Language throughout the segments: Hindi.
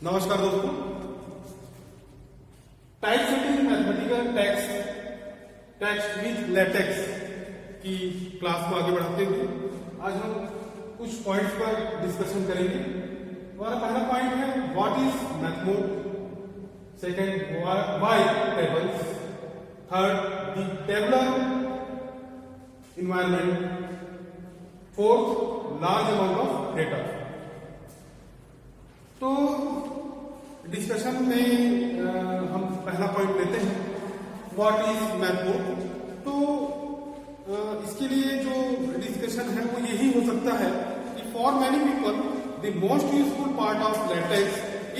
नमस्कार दोस्तों, type setting mathematical text with latex की क्लास को आगे बढ़ाते हुए आज हम कुछ पॉइंट्स पर डिस्कशन करेंगे। हमारा पहला पॉइंट है what is math mode, second why tables, third the tabular environment, fourth large amount of data. तो डिस्कशन में हम पहला पॉइंट लेते हैं व्हाट इज मैथमोड। तो इसके लिए जो डिस्कशन है वो यही हो सकता है कि for many people the most useful part of LaTeX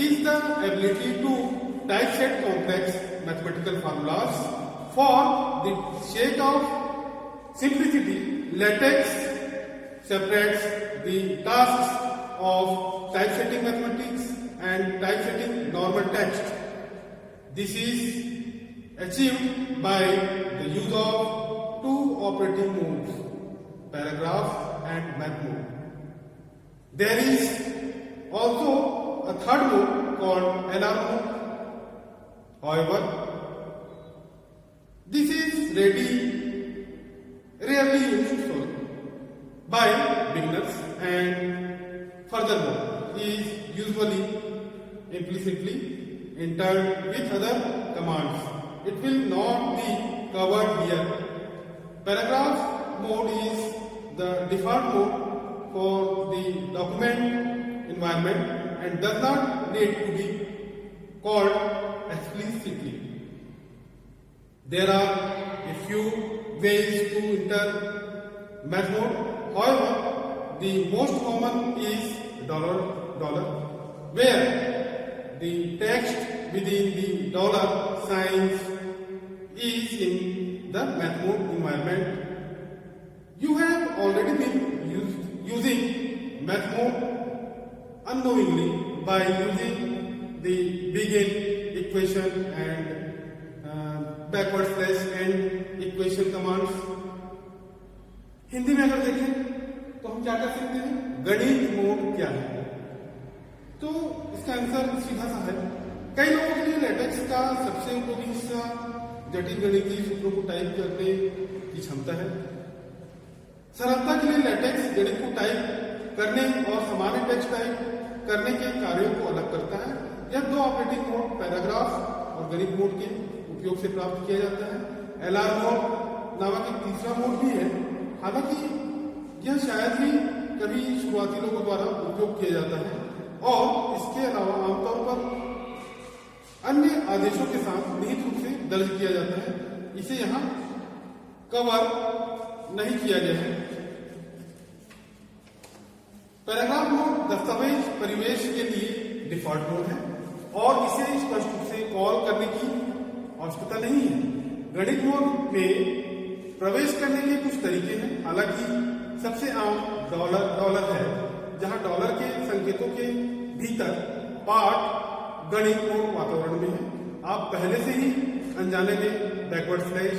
is the ability to typeset complex mathematical formulas. For the sake of simplicity LaTeX separates the tasks of typesetting mathematics and typesetting normal text. This is achieved by the use of two operating modes, paragraph and math mode. There is also a third mode called LR mode. However, this is rarely used by beginners, and furthermore is usually implicitly entered with other commands. It will not be covered here. Paragraph mode is the default mode for the document environment and does not need to be called explicitly. There are a few ways to enter math mode. However, the most common is $, where the text within the dollar signs is in the math mode environment. You have already been using math mode unknowingly by using the begin equation and backward slash end equation commands. Hindi में अगर देखें तो हम क्या कर सकते हैं, गणित मोड क्या है? तो इसका आंसर सीधा सा है। कई लोगों के लिए लेटेक्स का सबसे उपयोगी हिस्सा जटिल गणितीय सूत्रों को टाइप करने की क्षमता है। सरलता के लिए लेटेक्स गणित को टाइप करने और सामान्य टेक्स्ट टाइप करने के कार्यों को अलग करता है। यह दो ऑपरेटिंग मोड पैराग्राफ और गणित मोड के उपयोग से प्राप्त किया जाता है। LR मोड नामक एक तीसरा मोड भी है, हालांकि यह शायद ही कभी शुरुआती लोगों द्वारा उपयोग किया जाता है और इसके अलावा आमतौर पर अन्य आदेशों के साथ निहित रूप से दर्ज किया जाता है। इसे यहां कवर नहीं किया गया है। पैराग्राफ मोड दस्तावेज परिवेश के लिए डिफॉल्ट मोड है और इसे स्पष्ट रूप से कॉल करने की आवश्यकता नहीं है। गणित मोड में प्रवेश करने के कुछ तरीके हैं, हालांकि सबसे आम डॉलर है, जहां डॉलर के संकेतों के भीतर पार्ट गणित मोड वातावरण में है। आप पहले से ही अनजाने में बैकवर्ड स्लैश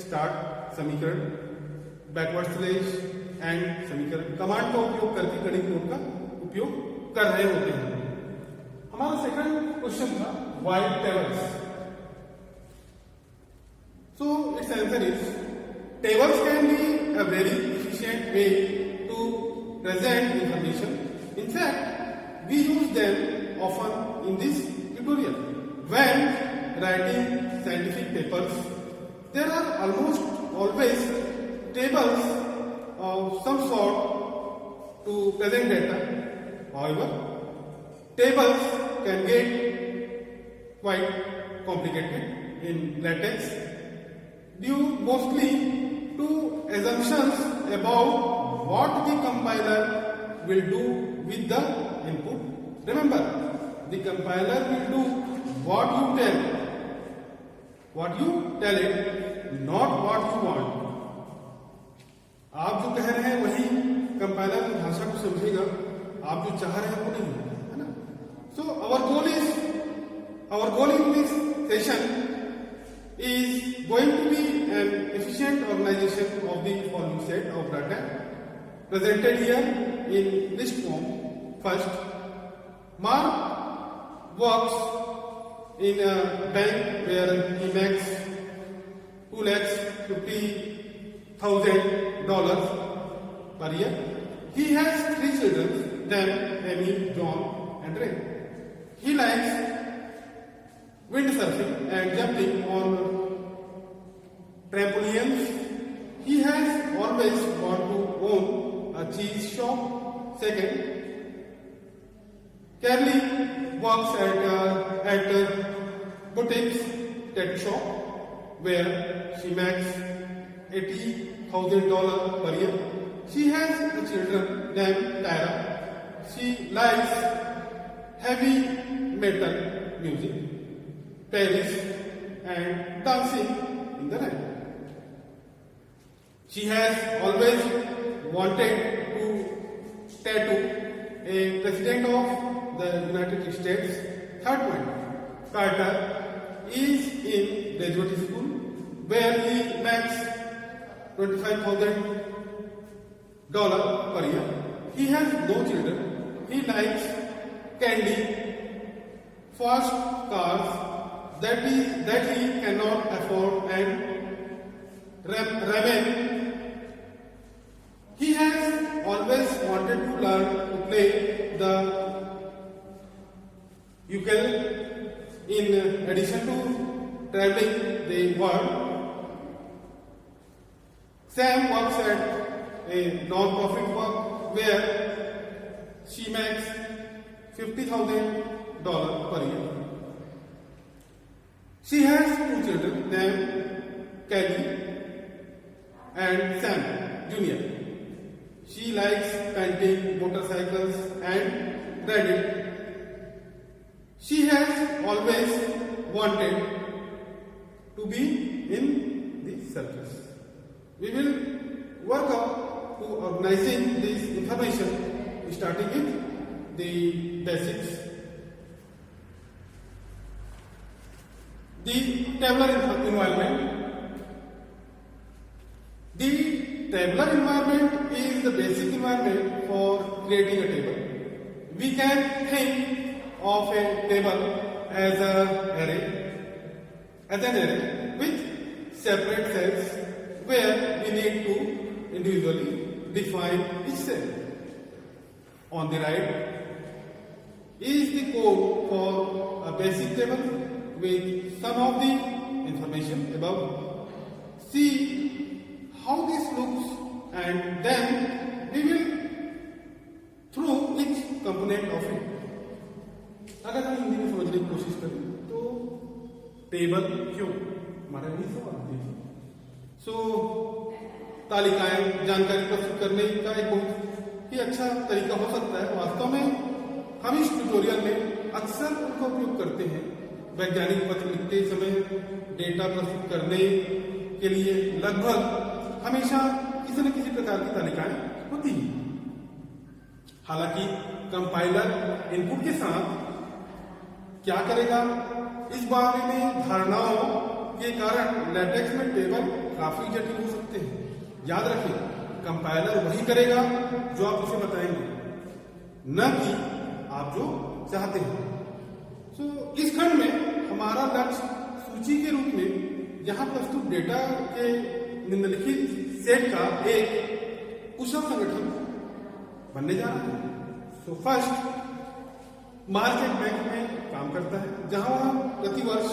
स्टार्ट समीकरण, बैकवर्ड स्लैश एंड समीकरण कमांड का उपयोग करके गणित मोड का उपयोग कर रहे होते हैं। हमारा सेकंड क्वेश्चन था why tables. So its answer is tables can be a very efficient way to present information. In fact, we use them often in this tutorial. When writing scientific papers, there are almost always tables of some sort to present data. However, tables can get quite complicated in LaTeX due mostly to assumptions about what the compiler will do with the input. Remember, the compiler will do what you tell it, not what you want. आप जो कह रहे हैं वही कंपाइलर की भाषा को समझेगा, आप जो चाह रहे हैं वो नहीं है ना। So our goal in this session is going to be an efficient organization of the following set of data presented here in list form. First, mark works in a bank where he makes $2,50,000 per year. He has 3 children, them, Amy, John, and Ray. He likes windsurfing and jumping on trampolines. He has always wanted to own a cheese shop. Second, Carly works at boutiques tattoo shop where she makes $80,000 per year. She has a children named Tyra. She likes heavy metal music, Paris, and dancing in the night. She has always wanted to tattoo a president of the United States. Third point, Carter is in graduate school where he makes $25,000 per year. He has no children. He likes candy, fast cars that he cannot afford, and ramen. He has always wanted to learn to play the ukulele in addition to traveling the world. Sam works at a non-profit work where she makes $50,000 per year. She has 2 children named Kelly and Sam Jr. She likes painting motorcycles and riding. She has always wanted to be in the circus. We will work up to organizing this information, starting with the basics. The tabular environment. The tabular environment is the basic environment for creating a table. We can think of a table as an array with separate cells where we need to individually define each cell. On the right is the code for a basic table with some of the information above. See how this looks, and then we will through each component of it. अगर हम हिंदी में समझने की कोशिश करें तो टेबल क्यों, हमारा यही सवाल देखिए। तालिकाएं जानकारी प्रस्तुत करने का एक बहुत ही अच्छा तरीका हो सकता है। वास्तव में हम इस ट्यूटोरियल में अक्सर उनका उपयोग करते हैं वैज्ञानिक पत्र लिखते समय, डेटा प्रस्तुत करने के लिए लगभग हमेशा किसी न किसी प्रकार की तालिकाएं होती हैं। हालांकि कंपाइलर इनपुट के साथ क्या करेगा, इस बारे में धारणाओं के कारण लैटेक्स में टेबल काफी जटिल हो सकते हैं। याद रखें, कंपाइलर वही करेगा जो आप उसे बताएंगे, न कि आप जो चाहते हैं। इस खंड में हमारा लक्ष्य सूची के रूप में यहां प्रस्तुत डेटा के निम्नलिखित सेट का एक कुशल संगठन बनने जा रहा है। फर्स्ट, मार्केट बैंक में काम करता है, जहां वह प्रतिवर्ष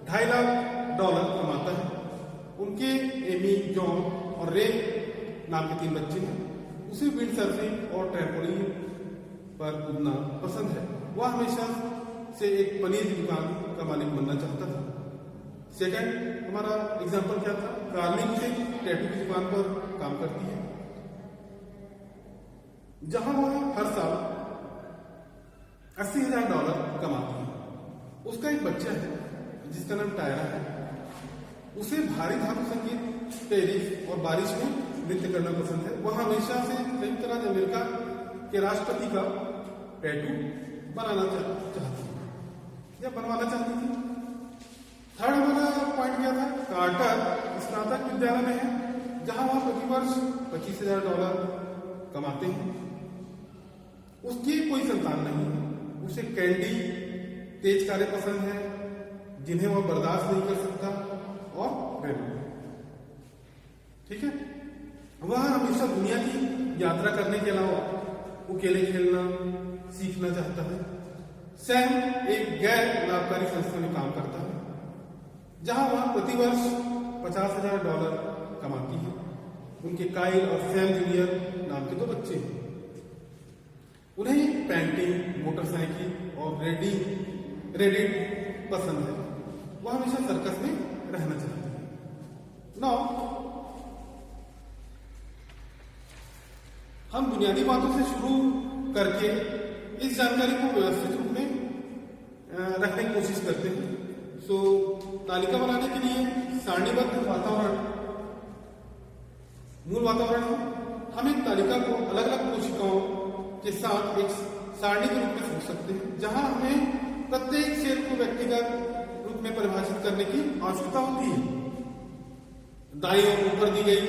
$2.5 लाख कमाता है। उनके एमी, जॉन और रे नाम के 3 बच्चे हैं। उसे विंड सर्फिंग और ट्रैम्पोलिन पर कूदना पसंद है। वह हमेशा से एक पनीर की दुकान का मालिक बनना चाहता था। सेकंड, हमारा एग्जाम्पल क्या था, कार्ली मुझे टैटू की दुकान पर काम करती है, जहां वह हर साल $80,000 कमाती है। उसका एक बच्चा है जिसका नाम टायरा है। उसे भारी धातु संगीत, पेरिस और बारिश में नृत्य करना पसंद है। वह हमेशा से संयुक्त राज्य अमेरिका के राष्ट्रपति का टैटू बनवाना चाहती थी। थर्ड हमारा पॉइंट क्या था, कार्टर स्नातक विद्यालय में है, जहां वह प्रतिवर्ष $25,000 कमाते हैं। उसकी कोई संतान नहीं है। उसे कैंडी तेज कारें पसंद है जिन्हें वह बर्दाश्त नहीं कर सकता, और रेलवे। ठीक है, वह हमेशा दुनिया की यात्रा करने के अलावा अकेले खेलना सीखना चाहता है। सैम एक गैर लाभकारी संस्था में काम करता है जहां वह प्रतिवर्ष $50,000 कमाती है। उनके काइल और सैम जूनियर नाम के 2 बच्चे हैं। उन्हें पेंटिंग, मोटरसाइकिल और रेडिट पसंद है। वह हमेशा सर्कस में रहना चाहते हैं। नाउ हम बुनियादी बातों से शुरू करके इस जानकारी को व्यवस्थित रूप में रखने की कोशिश करते हैं। सो तालिका बनाने के लिए सारणीबद्ध वातावरण मूल वातावरण है। हम एक तालिका को अलग अलग कोशिकाओं के साथ एक सारणी के रूप में सोच सकते हैं, जहां हमें प्रत्येक सेल को व्यक्तिगत रूप में परिभाषित करने की आवश्यकता होती है। दाईं ओर ऊपर दी गई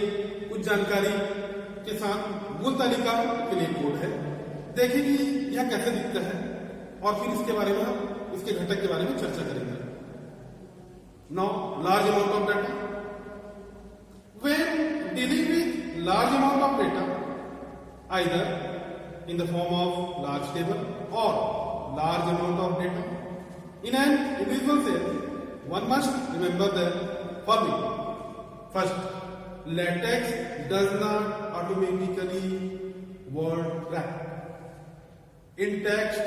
कुछ जानकारी के साथ मूल तालिका के लिए कोड है। देखें कि यह कैसे दिखता है और फिर इसके बारे में, इसके घटक के बारे में चर्चा करेंगे। Now large amount of data. When dealing with large amount of data, either in the form of large table or large amount of data in an individual cell, one must remember the following. First, latex does not automatically word wrap in text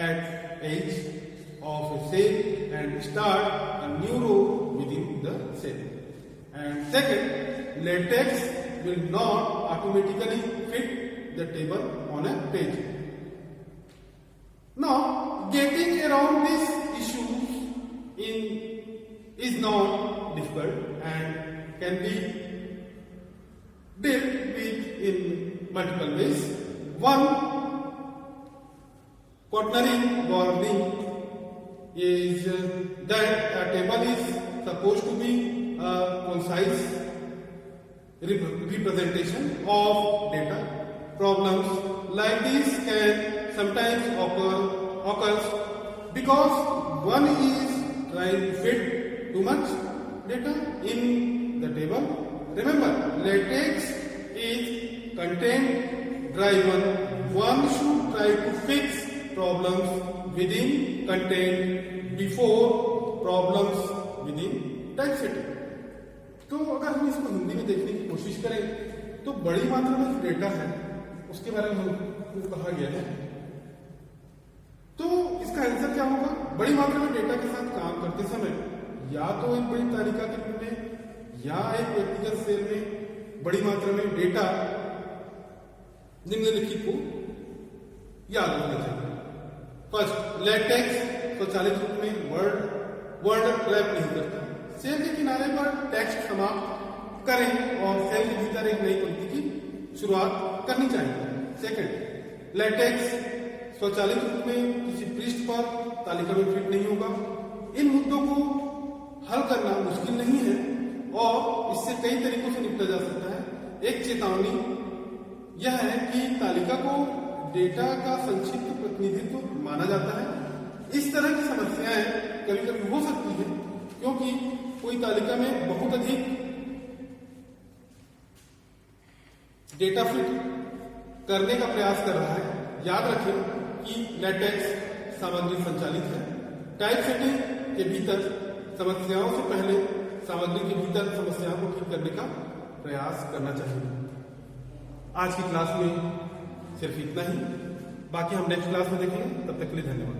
at edge of a cell and start a new row within the cell. And second, latex will not automatically fit the table on a page. Now, getting around these issues is not difficult and can be dealt with in multiple ways. One, quaternary warning is that a table is supposed to be a concise representation of data. Problems like this can sometimes occur because one is trying to fit too much data in the table. Remember, latex is content driven. One should try to fix problems within content before problems within text setting. तो अगर हम इसको हिंदी में देखने की कोशिश करें तो बड़ी मात्रा में जो डेटा है उसके बारे में हमको कहा गया है। तो इसका आंसर क्या होगा? बड़ी मात्रा में डेटा के साथ काम करते समय या तो एक बड़ी तालिका के रूप में या एक व्यक्तिगत सेल में बड़ी मात्रा में डेटा निम्नलिखित को याद रखना चाहिए। फर्स्ट, लेटेक्स स्वचालित रूप में वर्ड रैप नहीं करता। सेल के किनारे पर टेक्स्ट समाप्त करें और सेल के भीतर एक नई पंक्ति की शुरुआत करनी चाहिए। सेकंड, लेटेक्स स्वचालित रूप में किसी पृष्ठ पर तालिका में फिट नहीं होगा। इन मुद्दों को हल करना मुश्किल नहीं है और इससे कई तरीकों से निपटा जा सकता है। एक चेतावनी यह है कि तालिका को डेटा का संक्षिप्त प्रतिनिधित्व माना जाता है। इस तरह की समस्याएं कभी कभी हो सकती है क्योंकि कोई तालिका में बहुत अधिक डेटा फिट करने का प्रयास कर रहा है। याद रखें कि लेटेक्स सामग्री संचालित है। टाइप सेटिंग के भीतर समस्याओं से पहले सामग्री के भीतर समस्याओं को ठीक करने का प्रयास करना चाहिए। आज की क्लास में सिर्फ इतना ही, बाकी हम नेक्स्ट क्लास में देखेंगे। तब तक के लिए धन्यवाद।